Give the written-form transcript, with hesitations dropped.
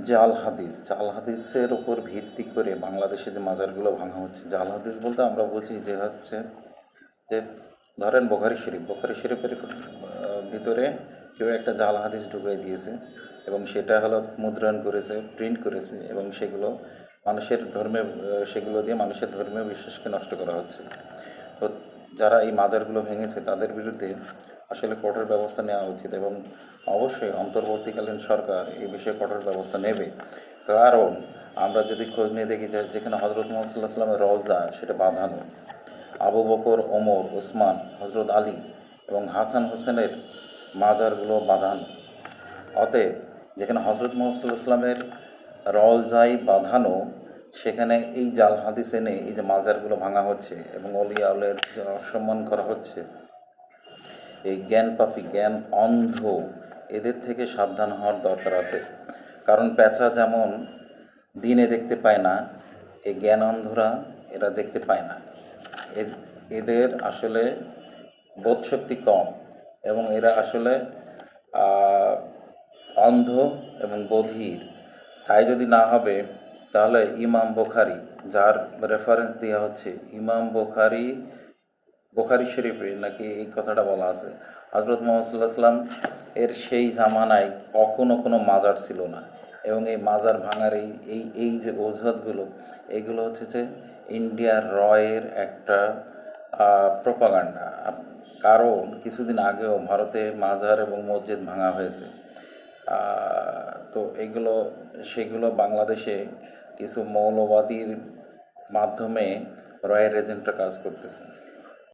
জাল হাদিসের উপর ভিত্তি করে বাংলাদেশে যে মাজারগুলো ভাঙা হচ্ছে, জাল হাদিস বলতে আমরা বুঝি যে হচ্ছে যে ধরেন বোখারি শরীফের ভিতরে কেউ একটা জাল হাদিস ঢুকিয়ে দিয়েছে এবং সেটা হলো মুদ্রণ করেছে, প্রিন্ট করেছে এবং সেগুলো সেগুলো দিয়ে মানুষের ধর্মীয় বিশ্বাসকে নষ্ট করা হচ্ছে। তো যারা এই মাজারগুলো ভেঙেছে তাদের বিরুদ্ধে আসলে কঠোর ব্যবস্থা নেওয়া উচিত এবং অবশ্যই অন্তর্বর্তীকালীন সরকার এই বিষয়ে কঠোর ব্যবস্থা নেবে। কারণ আমরা যদি খোঁজ নিয়ে দেখি যে যেখানে হজরত মুহাম্মদ সাল্লাহ সাল্লামের রওজা সেটা বাঁধানো, আবু বকর, ওমর, ওসমান, হজরত আলী এবং হাসান হোসেনের মাজারগুলো বাঁধানো। অতএব যেখানে হজরত মুহাম্মদ সাল্লাহ সাল্লামের রওজাই বাঁধানো, সেখানে এই জাল হাদিস এনে এই যে মাজারগুলো ভাঙা হচ্ছে এবং অলিয়া আউলিয়ার যে অসম্মান করা হচ্ছে, এই জ্ঞান পাপী, জ্ঞান অন্ধ এদের থেকে সাবধান হওয়ার দরকার আছে। কারণ পেঁচা যেমন দিনে দেখতে পায় না, এই জ্ঞান অন্ধরা এরা দেখতে পায় না। এদের আসলে বোধশক্তি কম এবং এরা আসলে অন্ধ এবং বধির। তাই যদি না হবে তাহলে ইমাম বুখারী, যার রেফারেন্স দেওয়া হচ্ছে, ইমাম বুখারী শরীফে নাকি এই কথাটা বলা আছে, হজরত মুহাম্মদ সাল্লাহ সাল্লাম এর সেই জামানায় কখনো কোনো মাজার ছিল না এবং এই মাজার ভাঙার এই যে অজুহাতগুলো, এইগুলো হচ্ছে যে ইন্ডিয়ার রয়ের একটা প্রোপাগান্ডা। কারণ কিছুদিন আগেও ভারতে মাজার এবং মসজিদ ভাঙা হয়েছে। তো সেগুলো বাংলাদেশে কিছু মৌলবাদীর মাধ্যমে রয়ের এজেন্টরা কাজ করতেছে।